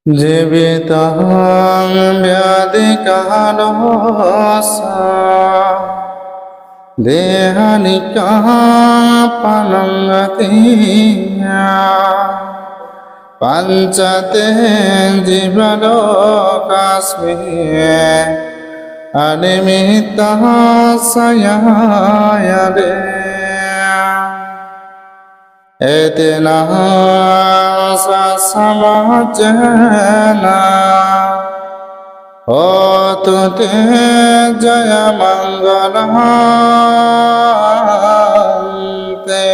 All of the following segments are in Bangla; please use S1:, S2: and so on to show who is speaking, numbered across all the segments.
S1: জীবিতং ব্যাধিকালসা দেহানিকাপনঙ্গতিয়া পঞ্চতে জীবলোকাস্মিন অনিমিত্তঃ সয়ায়দে এতেন সমাজেন হোতু তে জয় মঙ্গলং তে।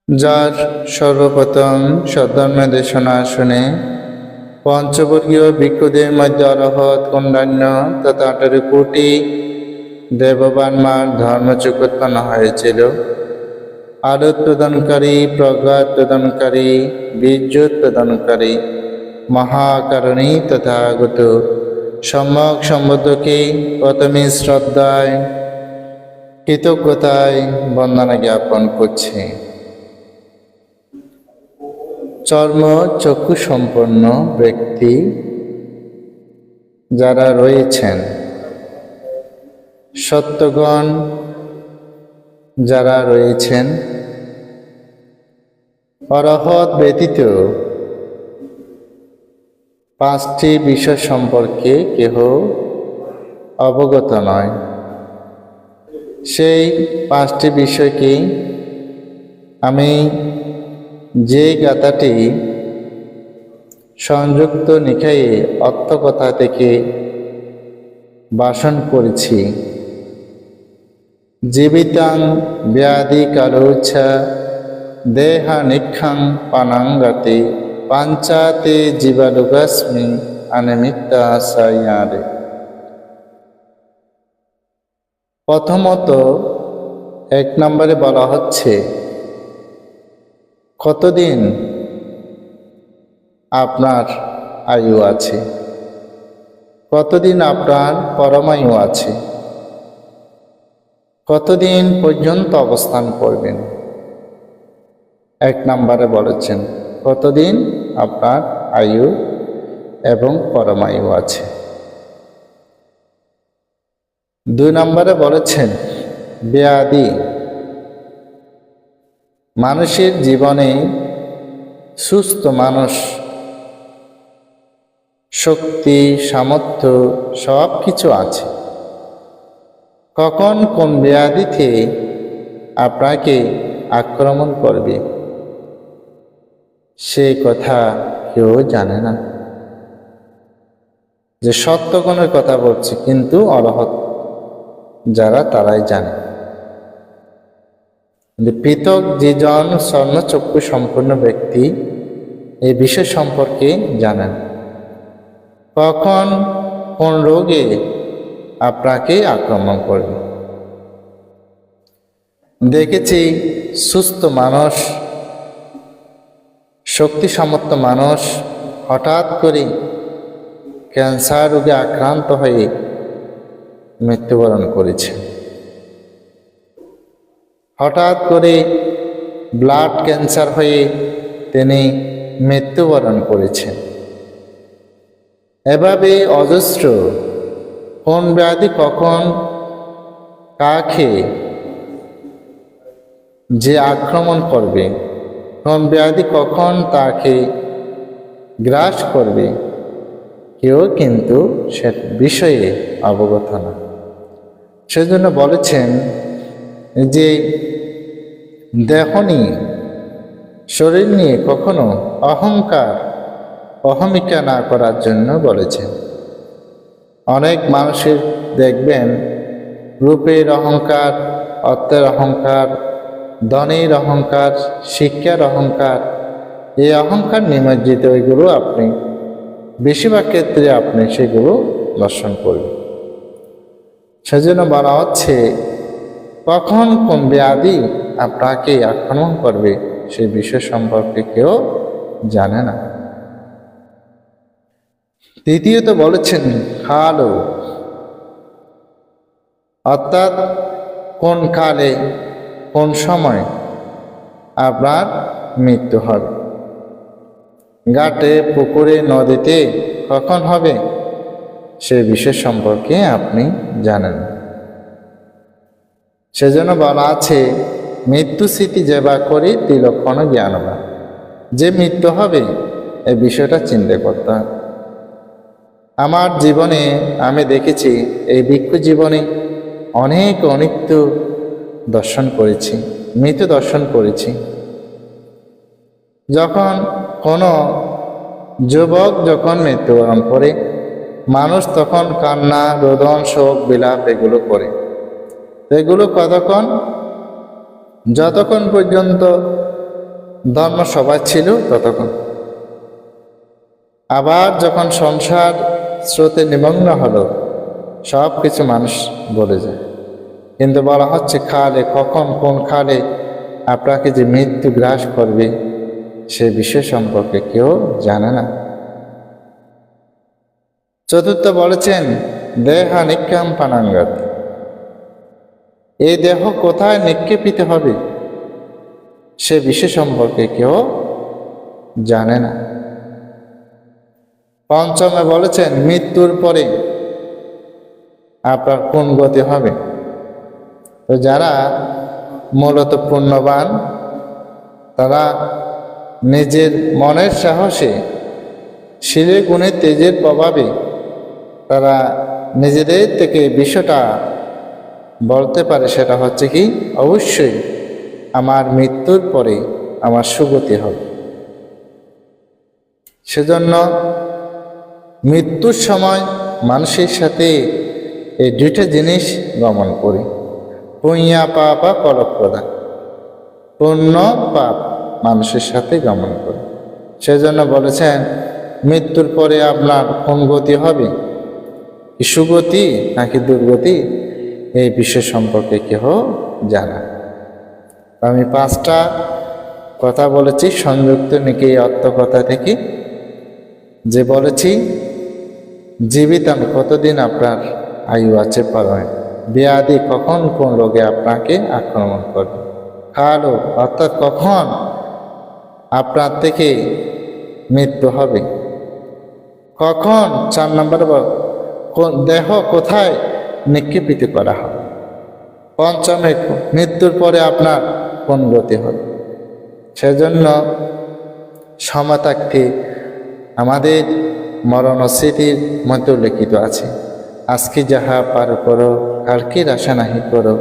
S1: যার সর্বপ্রথম সদ্ধর্ম দেশনা শুনে পঞ্চবর্গীয় ভিক্ষুদের মধ্যে অরহৎ কন্যান্য তথা 18 কোটি দেববানমার ধর্মচক্র উৎপন্ন হয়েছিল। আলোক প্রদানকারী, প্রজ্ঞা প্রদানকারী, বীর্য প্রদানকারী, মহাকারণী তথাগত সম্যক সম্বুদ্ধকে প্রথমে শ্রদ্ধায় কৃতজ্ঞতায় বন্দনা জ্ঞাপন করছে। চর্ম চক্ষু সম্পন্ন ব্যক্তি যারা রয়েছেন, সত্যগণ যারা রয়েছেন, অরহৎ ব্যতীত 5টি বিষয় সম্পর্কে কেহ অবগত নয়। সেই 5টি বিষয়কে আমি যে গাথাটি সংযুক্ত নিকায়ে অর্থকথা থেকে ভাষণ করেছি, জীবিতাং ব্যাধি কালোচ্ছ দেহানিক্ষং পানাঙ্গতে পাঞ্চাতে জীবালোকাস্মিন অনিমিত্তা সায়ারে। প্রথমত 1 নম্বরে বলা হচ্ছে, কতদিন আপনার আয়ু আছে, কতদিন আপনার পরমায়ু আছে, কতদিন পর্যন্ত অবস্থান করবেন। 1 নম্বরে বলেছেন কতদিন আপনার আয়ু এবং পরমায়ু আছে। 2 নম্বরে বলেছেন ব্যাধি। মানুষের জীবনে সুস্থ মানুষ শক্তি সামর্থ্য সব কিছু আছে, কখন কোন ব্যাধিতে আপনাকে আক্রমণ করবে সে কথা কেউ জানে না। যে সত্যগণের কথা বলছি, কিন্তু অরহৎ যারা তারাই জানে। পৃথক যেজন স্বর্ণচক্ষু সম্পন্ন ব্যক্তি এই বিষয় সম্পর্কে জানেন, কখন কোন রোগে আপনাকে আক্রমণ করবে। দেখেছি সুস্থ মানুষ, শক্তি সামর্থ্য মানুষ হঠাৎ করে ক্যান্সার রোগে আক্রান্ত হয়ে মৃত্যুবরণ করেছে, হঠাৎ করে ব্লাড ক্যান্সার হয়ে তিনি মৃত্যুবরণ করেছেন। এভাবে অজস্র কোন ব্যাধি কখন কাকে যে আক্রমণ করবে, কোন ব্যাধি কখন তাকে গ্রাস করবে, কেউ কিন্তু সে বিষয়ে অবগত না। সেজন্য বলেছেন যে দেহ নিয়ে, শরীর নিয়ে কখনো অহমিকা না করার জন্য বলেছেন। অনেক মানুষের দেখবেন রূপের অহংকার, অর্থের অহংকার, ধনের অহংকার, শিক্ষার অহংকার, এই অহংকার নিমজ্জিত এগুলো আপনি বেশিরভাগ ক্ষেত্রে আপনি সেগুলো দর্শন করবেন। সেজন্য বলা হচ্ছে কখন কোন ব্যাধি আপনাকে আক্রমণ করবে সেই বিষয় সম্পর্কে কেউ জানে না। দ্বিতীয়ত বলেছেন কালো, অর্থাৎ কোন কালে কোন সময় আপনার মৃত্যু হবে। ঘাটে, পুকুরে, নদীতে কখন হবে সে বিষয় সম্পর্কে আপনি জানেন না। সেজন্য বলা আছে, মৃত্যু স্মৃতি যেবা করি তিলক্ষণ জ্ঞানবা। যে মৃত্যু হবে এই বিষয়টা চিন্তা করতে হবে। আমার জীবনে আমি দেখেছি, এই ভিক্ষু জীবনে অনেক অনিত্য দর্শন করেছি, মৃত্যু দর্শন করেছি। যখন কোনো যুবক যখন মৃত্যুবরণ করে, মানুষ তখন কান্না, রোদন, শোক, বিলাপ এগুলো করে। এগুলো কতক্ষণ? যতক্ষণ পর্যন্ত ধর্ম সভা ছিল ততক্ষণ। আবার যখন সংসার স্রোতে নিমগ্ন হলো, সব কিছু মানুষ বলে যায়। কিন্তু বলা হচ্ছে খালে, কখন কোন খালে আপনাকে যে মৃত্যু গ্রাস করবে সে বিষয় সম্পর্কে কেউ জানে না। চতুর্থ বলেছেন, দেহা নিক্ষাম পানাঙ্গাত। এই দেহ কোথায় নিক্ষেপিত হবে সে বিষয় সম্পর্কে কেউ জানে না। পঞ্চমে বলেছেন, মৃত্যুর পরে আপনার কোন গতি হবে। তো যারা মূলত পুণ্যবান, তারা নিজের মনের সাহসে, শিরে গুণে, তেজের প্রভাবে তারা নিজেদের থেকে বিষয়টা বলতে পারে। সেটা হচ্ছে কি, অবশ্যই আমার মৃত্যুর পরে আমার সুগতি হবে। সেজন্য মৃত্যুর সময় মানুষের সাথে এই দুইটা জিনিস গমন করি, পুণ্যা পাপা কলপ্রদা। পুণ্য পাপ মানুষের সাথে গমন করে। সেজন্য বলেছেন, মৃত্যুর পরে আপনার কোন গতি হবে, কি সুগতি নাকি দুর্গতি, এই বিষয় সম্পর্কে কেউ জানা। আমি 5টা কথা বলেছি সংযুক্ত নিকায় আত্মকথা থেকে, যে বলেছি জীবিতান কতদিন আপনার আয়ু আছে পারে, ব্যাধি কখন কোন রোগে আপনাকে আক্রমণ করবে, কালো অর্থাৎ কখন আপনার থেকে মৃত্যু হবে, কখন 4 নম্বর দেহ কোথায় নিক্ষেপিত করা হবে, পঞ্চমে মৃত্যুর পরে আপনার কোন গতি হবে। সেজন্য সময় থাকতে আমাদের মরণ স্মৃতির মধ্যে লিখিত আছে, আজকে যাহা পার করো কালকের আশা নাহি করো,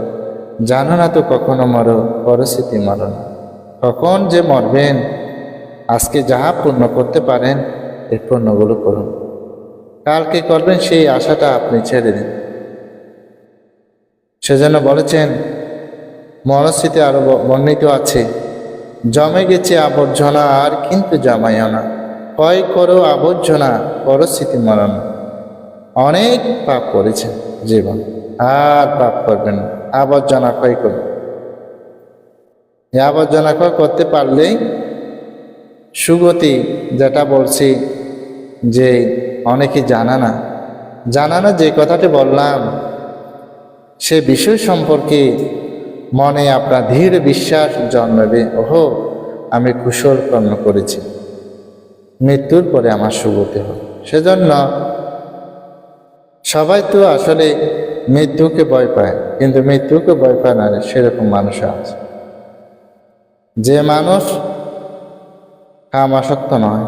S1: জানো না তো কখনো মরো পরস্মৃতি মরণ। কখন যে মরবেন, আজকে যাহা পূর্ণ করতে পারেন এই পূর্ণগুলো করুন, কালকে করবেন সেই আশাটা আপনি ছেড়ে দিন। সেজন্য বলেছেন, মরণস্মৃতি আরো বর্ণিত আছে, জমে গেছে আবর্জনা আর কিন্তু জমাইও না, ক্ষয় করো আবর্জনা পরস্মৃতি মরণ। অনেক পাপ করেছেন জীবন, আর পাপ করবেন না, আবর্জনা ক্ষয় করুন। এই আবর্জনা ক্ষয় করতে পারলেই সুগতি, যেটা বলছি যে অনেকে জানা না যে কথাটি বললাম, সে বিষয় সম্পর্কে মনে আপনার ধীর বিশ্বাস জন্মাবে, ওহো আমি কুশল কর্ম করেছি, মৃত্যুর পরে আমার সুগতি হবে। সেজন্য সবাই তো আসলে মৃত্যুকে ভয় পায়, কিন্তু মৃত্যুকে ভয় পায় না সেরকম মানুষ আছে। যে মানুষ কামাসক্ত নয়,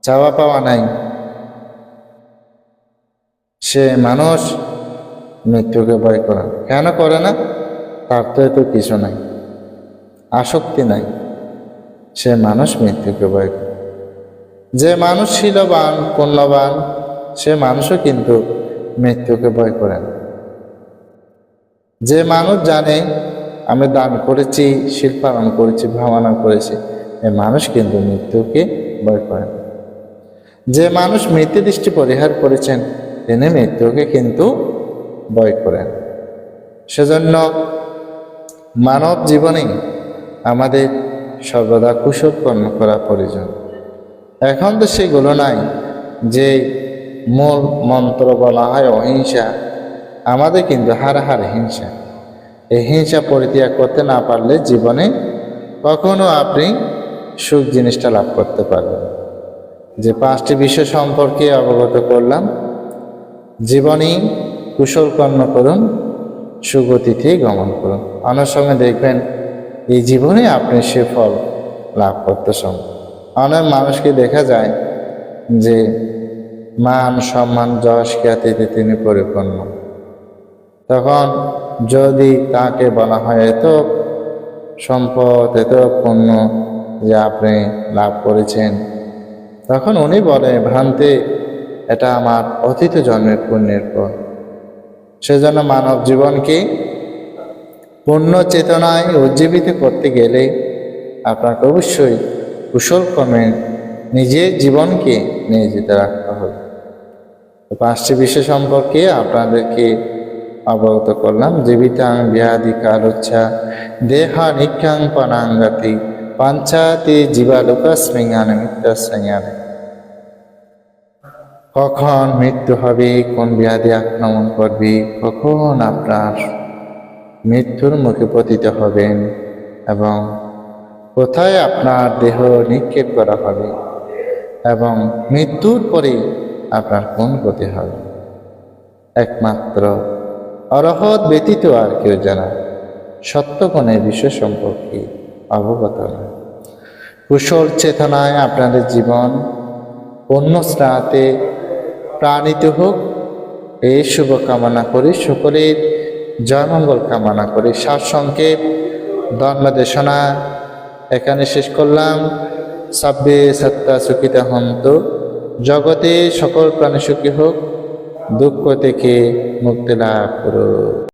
S1: চাওয়া পাওয়া নাই, সে মানুষ মৃত্যুকে ভয় করে। কেন করে না? তার তো এত কিছু নাই, আসক্তি নাই, সে মানুষ মৃত্যুকে ভয় করে। যে মানুষ শীলবান, পুণ্যবান, সে মানুষও কিন্তু মৃত্যুকে ভয় করে না। যে মানুষ জানে আমি দান করেছি, শিল পালন করেছি, ভাবনা করেছি, এ মানুষ কিন্তু মৃত্যুকে ভয় করে না। যে মানুষ মৃত্যু দৃষ্টি পরিহার করেছেন তিনি মৃত্যুকে কিন্তু ভয় করেন। সেজন্য মানব জীবনে আমাদের সর্বদা কুশল কর্ম করা প্রয়োজন। এখন তো সেগুলো নাই, যে মূল মন্ত্র বলা হয় অহিংসা, আমাদের কিন্তু হারাহার হিংসা। এই হিংসা পরিত্যাগ করতে না পারলে জীবনে কখনো আপনি সুখ জিনিসটা লাভ করতে পারবেন। যে 5টি বিষয় সম্পর্কে অবগত করলাম, জীবনী কুশল কর্ম করুন, সুগতিতে গমন করুন। অনেক সময় দেখবেন এই জীবনে আপনি সে ফল লাভ করতে সম্ভব। অনেক মানুষকে দেখা যায় যে মান সম্মান যশ খ্যাতিতে তিনি পরিপূর্ণ, তখন যদি তাকে বলা হয় এত সম্পদ এত পুণ্য যে আপনি লাভ করেছেন, তখন উনি বলে ভ্রান্তে এটা আমার অতীত জন্মের পুণ্যের ফল। সেজন্য মানব জীবনকে পূর্ণ চেতনায় উজ্জীবিত করতে গেলে আপনাকে অবশ্যই কুশল কর্মে নিজের জীবনকে নিয়োজিত রাখতে হবে। 5টি বিষয় সম্পর্কে আপনাদেরকে অবগত করলাম। জীবিতাং ব্যাধি কালোচ্ছা দেহা নিখ্যাং পানাঙ্গাতি পাঞ্চাতি জীবালোকাস্মিঙান মিথ্যাস্মিঙানে। কখন মৃত্যু হবে, কোন ব্যাধি আক্রমণ করবে, কখন আপনার মৃত্যুর মুখে পতিত হবেন এবং কোথায় আপনার দেহ নিক্ষেপ করা হবে এবং মৃত্যুর পরে আপনার কোন গতি হবে, একমাত্র অরহৎ ব্যতীত আর কেউ জানা সত্যগুণের বিষয় সম্পর্কে অবগত নয়। কুশল চেতনায় আপনাদের জীবন অন্য স্নাতে প্রাণিত হোক, এই শুভ কামনা করি। সকলের জয়মঙ্গল কামনা করি। সারসংক্ষেপ ধর্মদেশনা এখানে শেষ করলাম। সাব্বে সত্তা সুখিতা হন্তু, জগতে সকল প্রাণী সুখী হোক, দুঃখ থেকে মুক্তি লাভ করো।